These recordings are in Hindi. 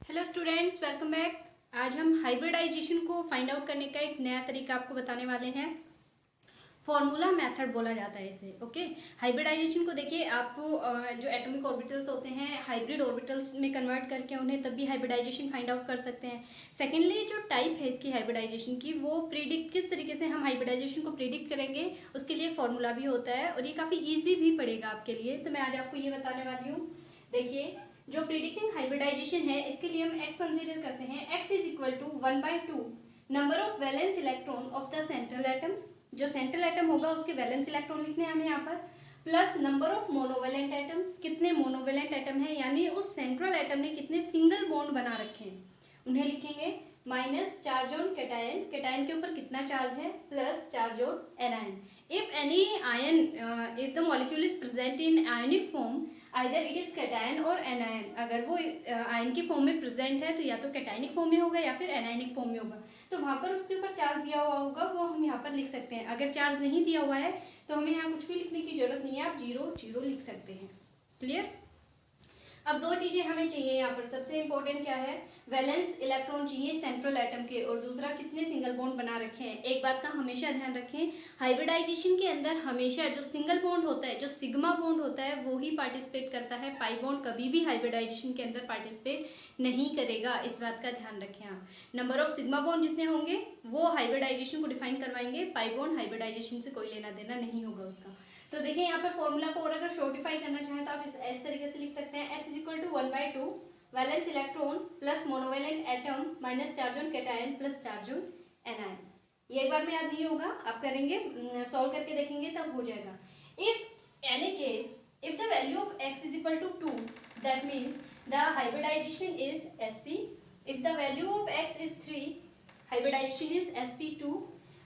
Hello students, welcome back. आज हम हाइब्रिडाइजेशन को फाइंड आउट करने का एक नया तरीका आपको बताने वाले हैं। फॉर्मूला मेथड बोला जाता है इसे। ओके, हाइब्रिडाइजेशन को देखिए, आपको जो एटॉमिक ऑर्बिटल्स होते हैं हाइब्रिड ऑर्बिटल्स में कन्वर्ट करके उन्हें तब भी हाइब्रिडाइजेशन फाइंड आउट कर सकते हैं। सेकेंडली, जो टाइप है इसकी हाइब्रिडाइजेशन की, वो प्रिडिक्ट किस तरीके से हम हाइब्रिडाइजेशन को प्रिडिक्ट करेंगे उसके लिए एक फॉर्मूला भी होता है और ये काफ़ी ईजी भी पड़ेगा आपके लिए। तो मैं आज आपको ये बताने वाली हूँ। देखिए, जो प्रिडिक्टिंग हाइब्रिडाइजेशन है इसके लिए हम x कंसीडर करते हैं। x is equal to 1/2 number of valence electron of the central atom. जो सेंट्रल एटम होगा उसके वैलेंस इलेक्ट्रॉन लिखने हैं हमें यहाँ पर, plus number of monovalent atoms, कितने मोनोवेलेंट एटम है यानी उस सेंट्रल एटम ने कितने सिंगल बॉन्ड बना रखे हैं उन्हें लिखेंगे, minus charge on cation, cation के ऊपर कितना चार्ज है, plus charge on anion. If any ion, if the molecule is present in ionic form, either it is cation और एनायन। अगर वो आयन की फॉर्म में प्रेजेंट है तो या तो कैटायनिक फॉर्म में होगा या फिर एनायनिक फॉर्म में होगा, तो वहां पर उसके ऊपर चार्ज दिया हुआ होगा वो हम यहाँ पर लिख सकते हैं। अगर चार्ज नहीं दिया हुआ है तो हमें यहाँ कुछ भी लिखने की जरूरत नहीं है, आप 0 0 लिख सकते हैं। क्लियर। अब दो चीजें हमें चाहिए यहाँ पर। सबसे इंपॉर्टेंट क्या है, वैलेंस इलेक्ट्रॉन चाहिए सेंट्रल एटम के, और दूसरा कितने सिंगल बॉन्ड बना रखे हैं। एक बात का हमेशा ध्यान रखें, हाइब्रिडाइजेशन के अंदर हमेशा जो सिंगल बॉन्ड होता है, जो सिग्मा बॉन्ड होता है, वो ही पार्टिसिपेट करता है। पाई बॉन्ड कभी भी हाइब्रिडाइजेशन के अंदर पार्टिसिपेट नहीं करेगा, इस बात का ध्यान रखें आप। नंबर ऑफ सिग्मा बॉन्ड जितने होंगे वो हाइब्रिडाइजेशन को डिफाइन करवाएंगे, पाई बॉन्ड हाइब्रिडाइजेशन से कोई लेना देना नहीं होगा उसका। तो देखिए यहाँ पर फॉर्मूला को और अगर शॉर्टिफाई करना चाहें तो आप इस तरीके से लिख सकते हैं। S is equal to 1/2 valence electron plus monovalent atom minus charge on cation plus charge on anion. ये एक बार में याद नहीं होगा, आप करेंगे, सॉल्व करके देखेंगे तब हो जाएगा। If any case, if the value of x is equal to 2, that means the hybridization is sp। If the value of x is 3, hybridization is sp2।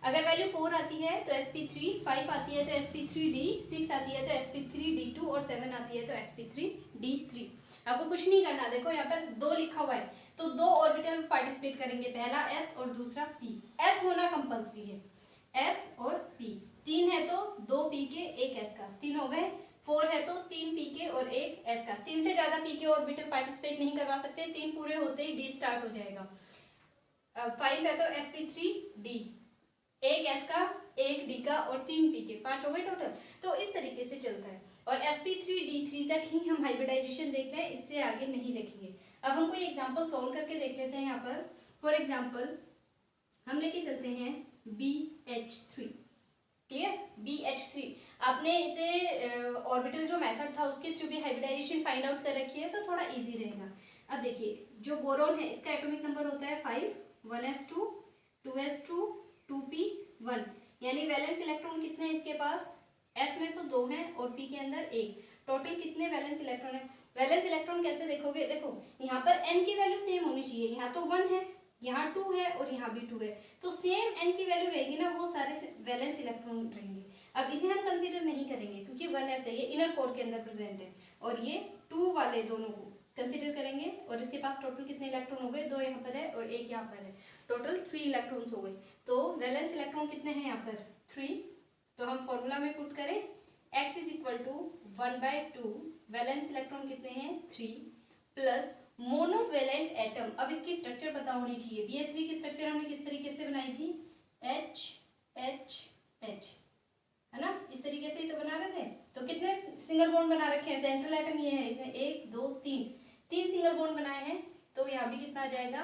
अगर वैल्यू 4 आती है तो sp3, 5 आती है तो sp3d, 6 आती है तो sp3d2 और 7 आती है तो sp3d3। आपको कुछ नहीं करना, देखो यहाँ पर 2 लिखा हुआ है तो 2 ऑर्बिटल पार्टिसिपेट करेंगे, पहला s और दूसरा p। s होना कंपल्सरी है, s और p। 3 है तो 2 p के 1 s का, 3 हो गए। 4 है तो 3 p के और 1 s का। 3 से ज्यादा p के ऑर्बिटल पार्टिसिपेट नहीं करवा सकते, 3 पूरे होते ही d स्टार्ट हो जाएगा। 5 है तो sp3d, 1 s का, 1 d का और 3 p के, 5 हो गए टोटल। तो इस तरीके से चलता है और sp3d3 तक ही हम हाइब्रिडाइजेशन देखते हैं, इससे आगे नहीं देखेंगे। अब हम कोई एग्जांपल सॉल्व करके देख लेते हैं यहाँ पर। फॉर एग्जांपल हम लेके चलते हैं BH3। क्लियर, BH3 आपने इसे ऑर्बिटल जो मेथड था उसके थ्रू भी हाइब्रिडाइजेशन फाइंड आउट कर रखी है तो थोड़ा इजी रहेगा। अब देखिए, जो बोरोन है इसका एटॉमिक नंबर होता है 5, 1s2, 2s2, 2p1, यानी वैलेंस इलेक्ट्रॉन कितने हैं इसके पास, s में तो 2 हैं और p के अंदर 1। टोटल कितने वैलेंस इलेक्ट्रॉन है। वैलेंस इलेक्ट्रॉन कैसे देखोगे, देखो यहाँ पर n की वैल्यू सेम होनी चाहिए, यहाँ तो 1 है, यहाँ 2 है और यहाँ भी 2 है, तो सेम n की वैल्यू रहेगी ना, वो सारे वैलेंस इलेक्ट्रॉन रहेंगे। अब इसे हम कंसीडर नहीं करेंगे क्योंकि 1s है, ये इनर कोर के अंदर प्रेजेंट है, और ये 2 वाले दोनों को कंसीडर करेंगे। और इसके पास टोटल कितने इलेक्ट्रॉन हो गए, 2 यहाँ पर है और 1 यहाँ पर है, टोटल 3 इलेक्ट्रॉन्स हो गए। तो वैलेंस इलेक्ट्रॉन कितने हैं यहाँ पर, 3। तो हम फॉर्मूला में पुट करें, x is equal to 1/2 valence electron कितने हैं, 3, प्लस मोनोवेलेंट एटम। अब इसकी स्ट्रक्चर पता होनी चाहिए। BH3 की स्ट्रक्चर हमने किस तरीके से बनाई थी, H H H, है ना, इस तरीके से ही तो बना रहे थे। तो कितने सिंगल बॉन्ड बना रखे हैं, सेंट्रल एटम ये है, इसने 1 2 3 सिंगल बॉन्ड बनाए हैं, तो यहाँ भी कितना आ जाएगा,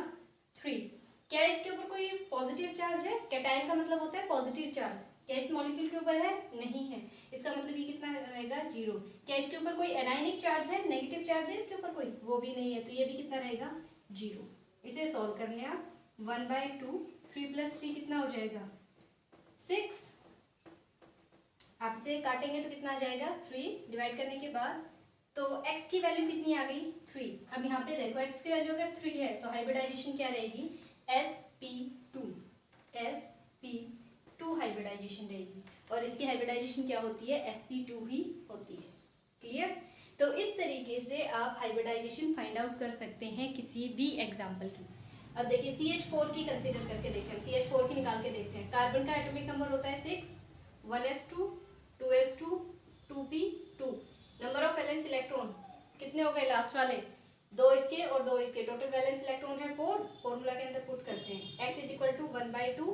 3। क्या इसके ऊपर कोई पॉजिटिव चार्ज है, कैटायन का मतलब होता है पॉजिटिव चार्ज, क्या इस मॉलिक्यूल के ऊपर है, नहीं है, इसका मतलब ये कितना रहेगा, 0। क्या इसके ऊपर कोई एनायनिक चार्ज है, नेगेटिव चार्ज है इसके ऊपर कोई, वो भी नहीं है, तो ये भी कितना रहेगा, 0। इसे सॉल्व कर लें आप, 1/2, 3 + 3 कितना हो जाएगा, 6। आप इसे काटेंगे तो कितना आ जाएगा, 3 डिवाइड करने के बाद, तो x की वैल्यू कितनी आ गई, 3। अब यहाँ पे देखो x की वैल्यू अगर 3 है तो हाइब्रिडाइजेशन क्या रहेगी, sp2, sp2 हाइब्रिडाइजेशन रहेगी, और इसकी हाइब्रिडाइजेशन क्या होती है, sp2 ही होती है। क्लियर। तो इस तरीके से आप हाइब्रिडाइजेशन फाइंड आउट कर सकते हैं किसी भी एग्जाम्पल की। अब देखिए CH4 की कंसीडर करके देखते हैं, CH4 की निकाल के देखते हैं। कार्बन का एटॉमिक नंबर होता है 6, 1s2, 2s2, 2p2। Number of valence electron कितने हो गए लास्ट वाले, दो इसके और दो इसके, टोटल वैलेंस इलेक्ट्रॉन है 4, फॉर्मूला के अंदर पुट करते हैं x इज इक्वल टू 1/2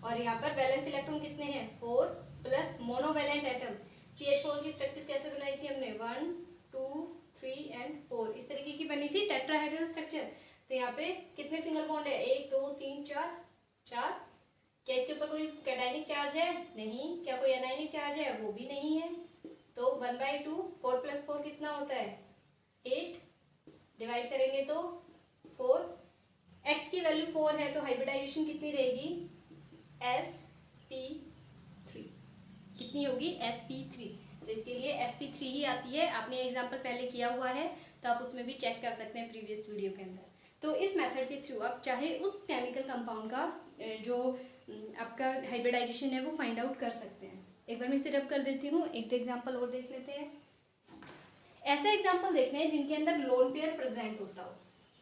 और यहाँ पर वैलेंस इलेक्ट्रॉन कितने हैं 4 प्लस मोनोवैलेंट एटम CH4 की स्ट्रक्चर कैसे बनाई थी हमने 1 2 3 एंड 4 इस तरीके की बनी थी टेट्राहेड्रल स्ट्रक्चर। तो यहाँ पे कितने सिंगल बॉन्ड है 1 2 3 4 4। क्या इसके ऊपर कोई कैटायनिक चार्ज है नहीं। क्या कोई एनायनिक चार्ज है वो भी नहीं है। तो 1/2 4 + 4 कितना होता है 8, डिवाइड करेंगे तो 4। x की वैल्यू 4 है तो हाइब्रिडाइजेशन कितनी रहेगी sp3 कितनी होगी sp3। तो इसके लिए sp3 ही आती है। आपने एग्जांपल पहले किया हुआ है तो आप उसमें भी चेक कर सकते हैं प्रीवियस वीडियो के अंदर। तो इस मेथड के थ्रू आप चाहे उस केमिकल कंपाउंड का जो आपका हाइब्रिडाइजेशन है वो फाइंड आउट कर सकते हैं। एक बार मैं इसे रब कर देती हूँ, एक एग्जाम्पल और देख लेते हैं। ऐसे एग्जाम्पल देखते हैं जिनके अंदर लोन पेयर प्रेजेंट होता हो,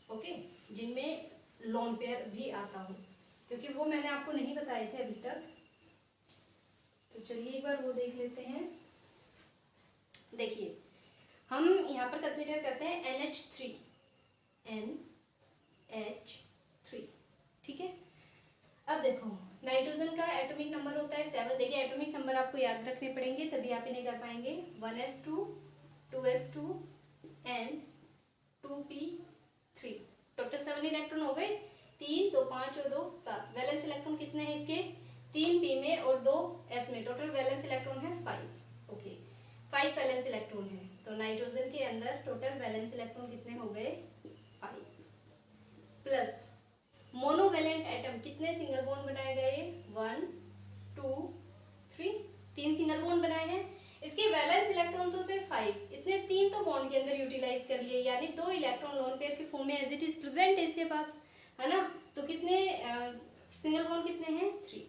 ओके, जिनमें लोन पेयर भी आता हो, क्योंकि वो मैंने आपको नहीं बताए थे अभी तक। तो चलिए एक बार वो देख लेते हैं। देखिए हम यहाँ पर कंसीडर करते हैं NH3, ठीक है। अब देखो नाइट्रोजन का एटॉमिक नंबर होता है 7। देखिए एटॉमिक नंबर आपको याद रखने पड़ेंगे तभी आप इन्हें कर पाएंगे। 1s2 2s2 and 2p3, total 7 electron हो गए। 3 तो 5 और 2 7। वैलेंस इलेक्ट्रॉन कितने हैं इसके 3 p में और 2 s में, टोटल वैलेंस इलेक्ट्रॉन है 5। ओके 5 वैलेंस इलेक्ट्रॉन है। तो नाइट्रोजन के अंदर टोटल वैलेंस इलेक्ट्रॉन कितने हो गए 5 प्लस मोनोवैलेंट एटम कितने सिंगल बॉन्ड बनाए गए 1 2 3, 3 सिंगल बॉन्ड बनाए हैं। इसके वैलेंस इलेक्ट्रॉन तो थे 5, इसने 3 तो बॉन्ड के अंदर यूटिलाइज कर लिए, यानी 2 इलेक्ट्रॉन लोन पेयर के फॉर्म में एज इट इज प्रेजेंट है इसके पास, है ना। तो कितने सिंगल बॉन्ड कितने हैं 3।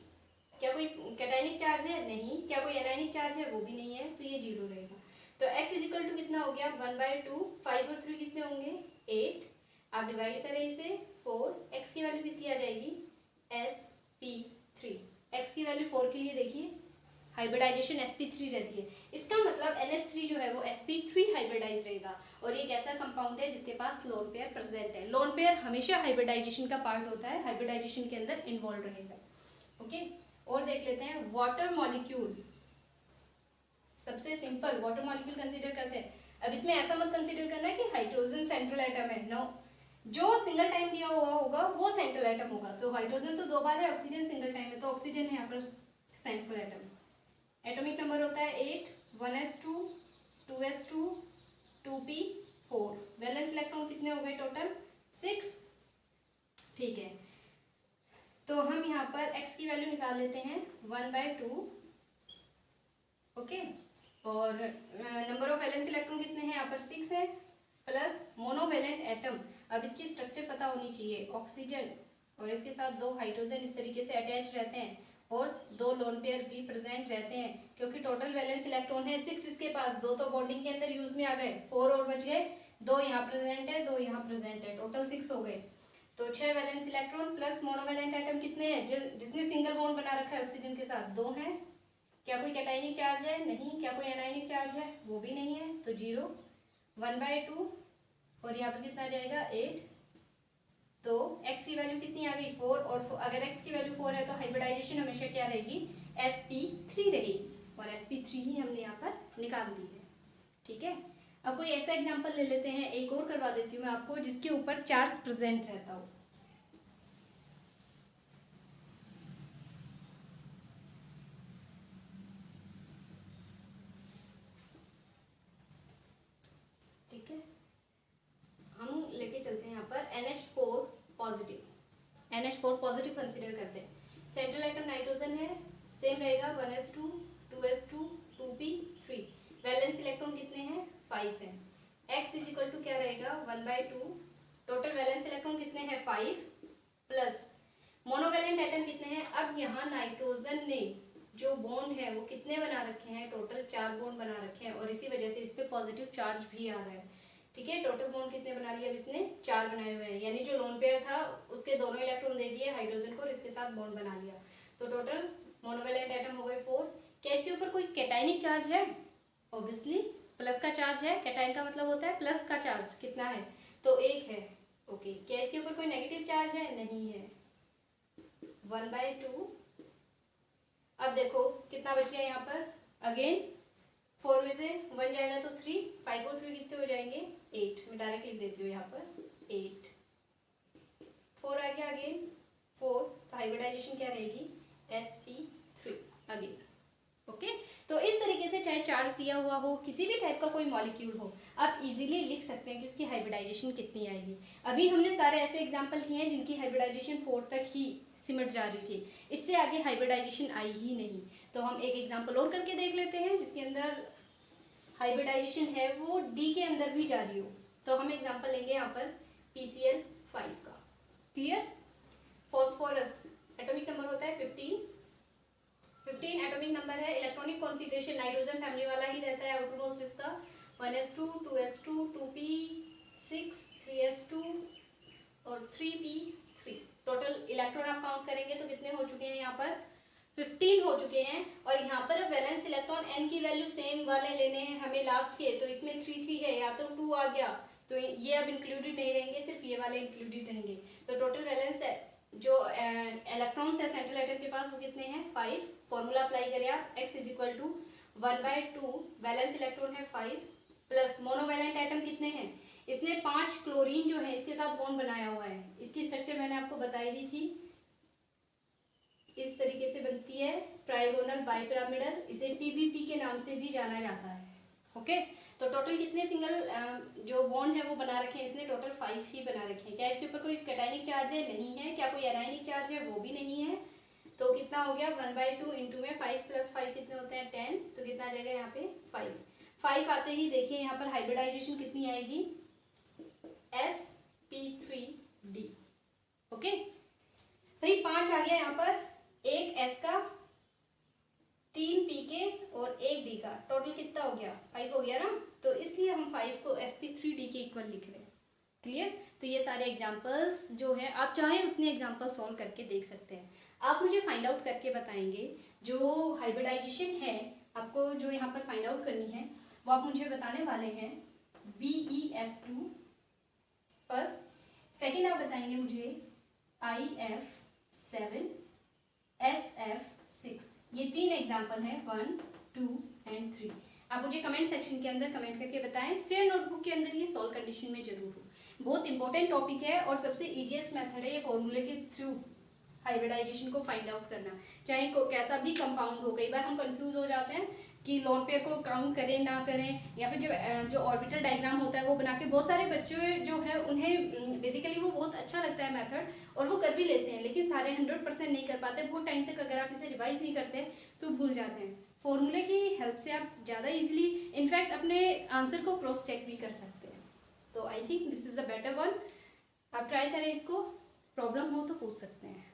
क्या कोई कैटायनिक चार्ज है नहीं। क्या कोई एनायनिक चार्ज है वो भी नहीं है, तो ये 0 रहेगा। तो x इज इक्वल टू कितना हो गया 1/2, 5 और 3 कितने होंगे 8। आप डिवाइड करें इसे 4, x की वैल्यू कितनी आ जाएगी sp3। x की वैल्यू 4 के लिए देखिए हाइब्रिडाइजेशन sp3 रहती है, इसका मतलब NH3 जो है वो sp3 हाइब्रिडाइज रहेगा। और ये एक ऐसा कंपाउंड है जिसके पास लोन पेयर प्रेजेंट है। लोन पेयर हमेशा हाइब्रिडाइजेशन का पार्ट होता है, हाइब्रिडाइजेशन के अंदर इन्वॉल्व रहेगा। ओके और देख लेते हैं वाटर मॉलिक्यूल। सबसे सिंपल वाटर मॉलिक्यूल कंसीडर करते हैं। अब इसमें ऐसा मत कंसीडर करना है कि हाइड्रोजन सेंट्रल एटम है, नो। जो सिंगल टाइम दिया हुआ होगा वो सेंट्रल एटम होगा। तो हाइड्रोजन तो 2 बार है, ऑक्सीजन सिंगल टाइम है, तो ऑक्सीजन है यहाँ पर सेंट्रल एटम। एटॉमिक नंबर होता है 8, 1s2 2s2 2p4। Valence electron कितने हो गए टोटल 6, ठीक है। तो हम यहाँ पर x की वैल्यू निकाल लेते हैं 1/2, ओके। और नंबर ऑफ वैलेंस इलेक्ट्रॉन कितने हैं यहाँ पर 6 है, प्लस मोनोवैलेंट एटम। अब इसकी स्ट्रक्चर पता होनी चाहिए, ऑक्सीजन और इसके साथ 2 हाइड्रोजन इस तरीके से अटैच रहते हैं और 2 लोन पेयर भी प्रेजेंट रहते हैं, क्योंकि टोटल वैलेंस इलेक्ट्रॉन है 6 इसके पास। 2 तो बॉन्डिंग के अंदर यूज में आ गए, 4 और बच गए, 2 यहाँ प्रेजेंट है 2 यहाँ प्रेजेंट है, टोटल 6 हो गए। तो 6 valence electron plus monovalent atom कितने हैं जिसने सिंगल बॉन्ड बना रखा है ऑक्सीजन के साथ 2 हैं। क्या कोई कैटायनिक चार्ज है नहीं। क्या कोई एनायनिक चार्ज है वो भी नहीं है, तो 0। 1/2 और यहाँ पर कितना आ जाएगा 8। तो x की वैल्यू कितनी आ गई 4, और अगर x की वैल्यू 4 है तो हाइब्रिडाइजेशन हमेशा क्या रहेगी sp3 रहेगी, और sp3 ही हमने यहाँ पर निकाल दी है, ठीक है। अब कोई ऐसा एग्जांपल ले लेते हैं, एक और करवा देती हूँ मैं आपको जिसके ऊपर चार्ज प्रेजेंट रहता हो। ठीक है हम लेके चलते हैं यहाँ पर NH4 positive. NH4 positive consider करते हैं। सेंट्रल एटम नाइट्रोजन है, सेम रहेगा 1s2 2s2 2p3। Valence electron कितने हैं 5 हैं। x इज इक्वल टू क्या रहेगा 1/2। टोटल वैलेंस इलेक्ट्रॉन कितने हैं 5, प्लस मोनोवैलेंट एटम कितने हैं। अब यहाँ नाइट्रोजन ने जो बॉन्ड है वो कितने बना रखे हैं, टोटल 4 बॉन्ड बना रखे हैं, और इसी वजह से इस पे पॉजिटिव चार्ज भी आ रहा है, ठीक है। टोटल बॉन्ड कितने बना लिए अब इसने 4 बनाए हुए हैं, यानी जो लोन पेयर था उसके दोनों इलेक्ट्रॉन दे दिए हाइड्रोजन को और इसके साथ बॉन्ड बना लिया। तो टोटल मोनोवैलेंट एटम हो गए 4। क्या इसके ऊपर कोई कैटायनिक चार्ज है, ऑब्वियसली प्लस का चार्ज है। कैटायन का मतलब होता है प्लस का चार्ज कितना है तो 1 है। ओके, क्या इसके ऊपर कोई नेगेटिव चार्ज है? नहीं है। 1/2। अब देखो कितना बच गया यहाँ पर, अगेन 4 में से 1 जाएगा तो 3, 5 और 3 कितने हो जाएंगे? 8। मैं डायरेक्ट लिख देती हूँ यहाँ पर 8। 4 आ गया, अगेन 4, तो हाइब्रिडाइजेशन क्या रहेगी? sp3 again. ओके, तो इस तरीके से चाहे चार्ज दिया हुआ हो, किसी भी टाइप का कोई मॉलिक्यूल हो, आप इजीली लिख सकते हैं कि उसकी हाइब्रिडाइजेशन कितनी आएगी। अभी हमने सारे ऐसे एग्जांपल किए हैं जिनकी हाइब्रिडाइजेशन 4 तक ही सिमट जा रही थी, इससे आगे हाइब्रिडाइजेशन आई ही नहीं। तो हम एक एग्जाम्पल और करके देख लेते हैं जिसके अंदर हाइब्रिडाइजेशन है वो डी के अंदर भी जा रही हो। तो हम एग्जाम्पल लेंगे यहाँ पर PCl5 का। क्लियर? फॉस्फोरस एटॉमिक नंबर होता है 15 एटॉमिक नंबर है। इलेक्ट्रॉनिक कॉन्फ़िगरेशन नाइट्रोजन फैमिली वाला ही रहता है आउटरमोस्ट इसका, 1s2 2s2 2p6 3s2 और 3p3। टोटल इलेक्ट्रॉन आप काउंट करेंगे तो कितने हो चुके हैं यहाँ पर? 15 हो चुके हैं। और यहाँ पर वैलेंस इलेक्ट्रॉन n की वैल्यू सेम वाले लेने हैं हमें लास्ट के, तो इसमें 3 3 है, या तो 2 आ गया तो ये अब इंक्लूडेड नहीं रहेंगे, सिर्फ ये वाले इंक्लूडेड रहेंगे। तो टोटल वैलेंस है जो इलेक्ट्रॉन्स है सेंट्रल एटम के पास वो कितने हैं? 5। फॉर्मूला अप्लाई करें आप, x is equal to 1/2, valence electron है 5 प्लस मोनोवैलेंट एटम कितने हैं? इसने 5 क्लोरीन जो है इसके साथ बॉन्ड बनाया हुआ है। इसकी स्ट्रक्चर मैंने आपको बताई भी थी, इस तरीके से बनती है ट्राइगोनल बाइपिरामिडल, इसे TBP के नाम से भी जाना जाता है। ओके, तो टोटल कितने सिंगल जो बॉन्ड है वो बना रखे हैं इसने? टोटल 5 ही बना रखे हैं। क्या इसके ऊपर कोई कैटायनिक चार्ज है? नहीं है। क्या कोई एनायनिक चार्ज है? वो भी नहीं है। तो कितना हो गया? 1/2 इंटू में 5 प्लस 5 कितने होते हैं? 10। तो कितना आ जाएगा यहाँ पे? 5 आते ही देखिए यहाँ पर हाइब्रिडाइजेशन कितनी आएगी? sp3d। ओके भाई 5 आ गया यहाँ पर, एक S का, 3 P के और 1 D का, टोटल कितना हो गया? 5 हो गया ना। तो इसलिए हम 5 को sp3d के इक्वल लिख रहे हैं। क्लियर? तो ये सारे एग्जांपल्स जो है आप चाहें उतने एग्जांपल सॉल्व करके देख सकते हैं। आप मुझे फाइंड आउट करके बताएंगे जो हाइब्रिडाइजेशन है आपको जो यहाँ पर फाइंड आउट करनी है वो आप मुझे बताने वाले हैं BeF2 फर्स्ट, सेकेंड आप बताएंगे मुझे IF7 SF6। ये 3 एग्जाम्पल हैं, 1 2 एंड 3। आप मुझे कमेंट सेक्शन के अंदर कमेंट करके बताएं, फिर नोटबुक के अंदर ये सॉल्व कंडीशन में जरूर हो। बहुत इंपॉर्टेंट टॉपिक है और सबसे इजीएस्ट मेथड है ये फॉर्मूले के थ्रू हाइब्रिडाइजेशन को फाइंड आउट करना, चाहे कैसा भी कंपाउंड हो। कई बार हम कंफ्यूज हो जाते हैं कि लोन पेयर को काउंट करें ना करें, या फिर जो ऑर्बिटल डायग्राम होता है वो बना के, बहुत सारे बच्चे जो है उन्हें बेसिकली वो बहुत अच्छा लगता है मेथड और वो कर भी लेते हैं, लेकिन सारे 100% नहीं कर पाते। बहुत टाइम तक अगर आप इसे रिवाइज नहीं करते तो भूल जाते हैं। फॉर्मूले की हेल्प से आप ज़्यादा इजीली इनफैक्ट अपने आंसर को क्रॉस चेक भी कर सकते हैं। तो I think this is the better one. आप ट्राई करें इसको, प्रॉब्लम हो तो पूछ सकते हैं।